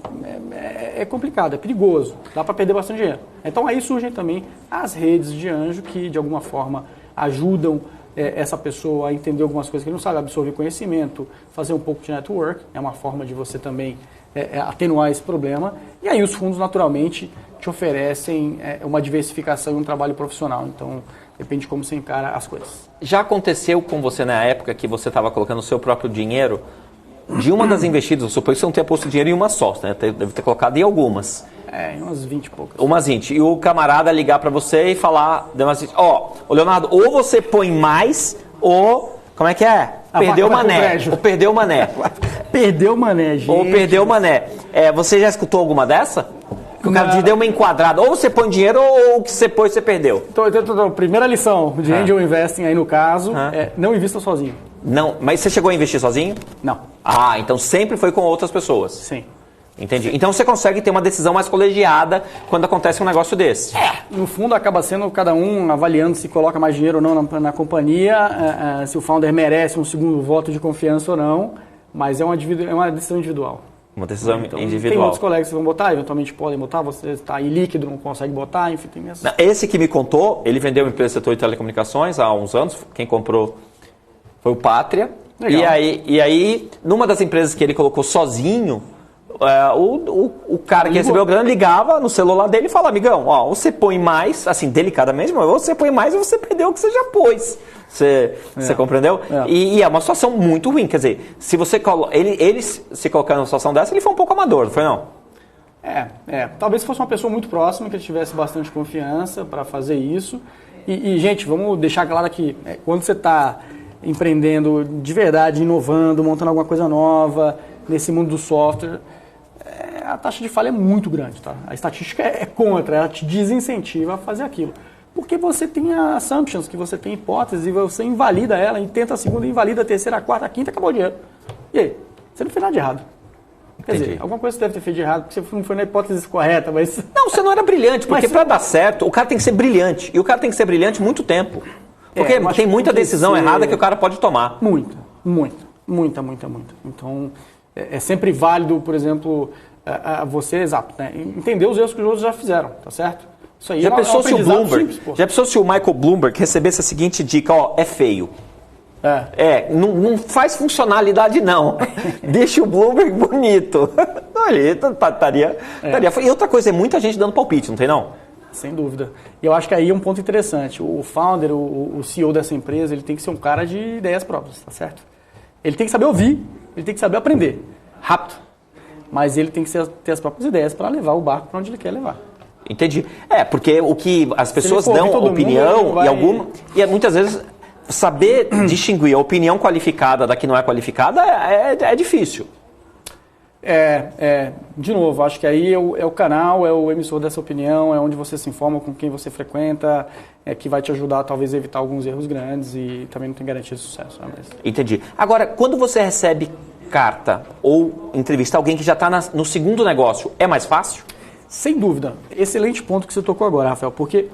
é complicado, é perigoso, dá para perder bastante dinheiro. Então aí surgem também as redes de anjo que de alguma forma ajudam essa pessoa a entender algumas coisas que ele não sabe, absorver conhecimento, fazer um pouco de network, é uma forma de você também atenuar esse problema. E aí os fundos naturalmente te oferecem uma diversificação e um trabalho profissional, então depende de como você encara as coisas. Já aconteceu com você na época que você estava colocando o seu próprio dinheiro de uma das investidas, eu suponho que você não tenha posto dinheiro em uma só, né? Deve ter colocado em algumas. Em umas 20 e poucas. Umas 20. E o camarada ligar para você e falar, Leonardo, ou você põe mais, ou, como é que é? Perdeu o mané. Ou perdeu o mané. Perdeu o mané, gente. Ou perdeu o mané. Você já escutou alguma dessa? Que o cara te deu uma enquadrada. Ou você põe dinheiro, ou o que você pôs, você perdeu. Então, primeira lição de Angel Investing aí no caso, não invista sozinho. Não, mas você chegou a investir sozinho? Não. Então sempre foi com outras pessoas. Sim. Entendi. Então você consegue ter uma decisão mais colegiada quando acontece um negócio desse. No fundo acaba sendo cada um avaliando se coloca mais dinheiro ou não na companhia, se o founder merece um segundo voto de confiança ou não, mas é uma decisão individual. Uma decisão individual. Tem outros colegas que vão botar, eventualmente podem botar, você está em líquido, não consegue botar, enfim, tem essa... Esse que me contou, ele vendeu uma empresa do setor de telecomunicações há uns anos, quem comprou foi o Pátria. E aí, numa das empresas que ele colocou sozinho, o cara que recebeu a grana ligava no celular dele e falava, amigão, ó, você põe mais, assim, delicadamente, mas você põe mais e você perdeu o que você já pôs. Você compreendeu? E é uma situação muito ruim, quer dizer, se você ele se colocar numa situação dessa, ele foi um pouco amador, não foi não? Talvez fosse uma pessoa muito próxima, que ele tivesse bastante confiança para fazer isso. E, gente, vamos deixar claro aqui, quando você está empreendendo de verdade, inovando, montando alguma coisa nova nesse mundo do software, a taxa de falha é muito grande, tá? A estatística é contra, ela te desincentiva a fazer aquilo. Porque você tem assumptions, que você tem hipóteses, e você invalida ela, e tenta a segunda, invalida a terceira, a quarta, a quinta, acabou o dinheiro. E aí? Você não fez nada de errado. Quer dizer, alguma coisa você deve ter feito de errado, porque você não foi na hipótese correta, mas... Não, você não era brilhante, porque para dar certo, o cara tem que ser brilhante. E o cara tem que ser brilhante muito tempo. Porque tem muita decisão errada que o cara pode tomar. Muita. Então, é sempre válido, por exemplo, você, exato, né? Entender os erros que os outros já fizeram, tá certo? Isso aí já pensou se o Bloomberg, já pensou se o Michael Bloomberg recebesse a seguinte dica, ó, é feio. Não faz funcionalidade não. Deixa o Bloomberg bonito. Ali estaria. E outra coisa, é muita gente dando palpite, não tem não? Sem dúvida. E eu acho que aí é um ponto interessante. O founder, o CEO dessa empresa, ele tem que ser um cara de ideias próprias, tá certo? Ele tem que saber ouvir, ele tem que saber aprender, rápido. Mas ele tem que ter as próprias ideias para levar o barco para onde ele quer levar. Entendi. Porque o que as pessoas dão opinião e muitas vezes saber distinguir a opinião qualificada da que não é qualificada é difícil. De novo, acho que aí é o canal, é o emissor dessa opinião, é onde você se informa com quem você frequenta, que vai te ajudar talvez a evitar alguns erros grandes e também não tem garantia de sucesso. Entendi. Agora, quando você recebe carta ou entrevista alguém que já está no segundo negócio, é mais fácil? Sem dúvida. Excelente ponto que você tocou agora, Rafael, porque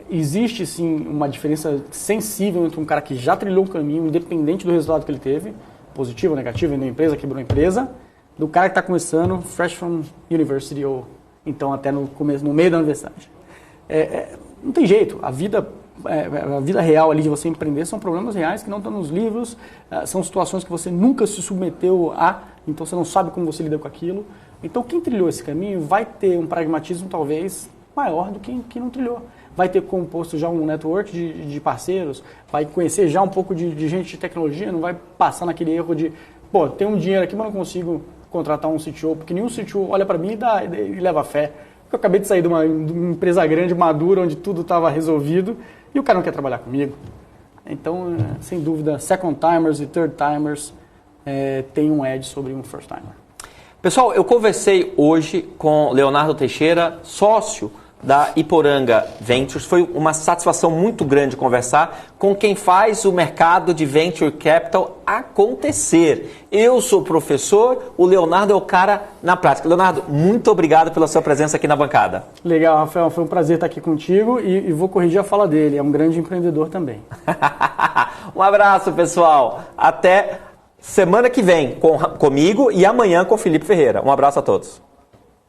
existe sim uma diferença sensível entre um cara que já trilhou um caminho, independente do resultado que ele teve, positivo ou negativo, vendeu empresa, quebrou empresa, do cara que está começando fresh from university ou então até no meio da universidade. Não tem jeito, a vida real ali de você empreender são problemas reais que não estão nos livros, são situações que você nunca se submeteu a, então você não sabe como você lida com aquilo. Então quem trilhou esse caminho vai ter um pragmatismo talvez maior do que quem não trilhou. Vai ter composto já um network de parceiros, vai conhecer já um pouco de gente de tecnologia, não vai passar naquele erro de, tem um dinheiro aqui, mas não consigo contratar um CTO, porque nenhum CTO olha para mim e leva fé. Eu acabei de sair de uma empresa grande, madura, onde tudo estava resolvido, e o cara não quer trabalhar comigo. Então, sem dúvida, second timers e third timers têm um edge sobre um first timer. Pessoal, eu conversei hoje com Leonardo Teixeira, sócio da Iporanga Ventures. Foi uma satisfação muito grande conversar com quem faz o mercado de Venture Capital acontecer. Eu sou professor, o Leonardo é o cara na prática. Leonardo, muito obrigado pela sua presença aqui na bancada. Legal, Rafael, foi um prazer estar aqui contigo e vou corrigir a fala dele, é um grande empreendedor também. Um abraço, pessoal. Até semana que vem comigo e amanhã com o Felipe Ferreira. Um abraço a todos.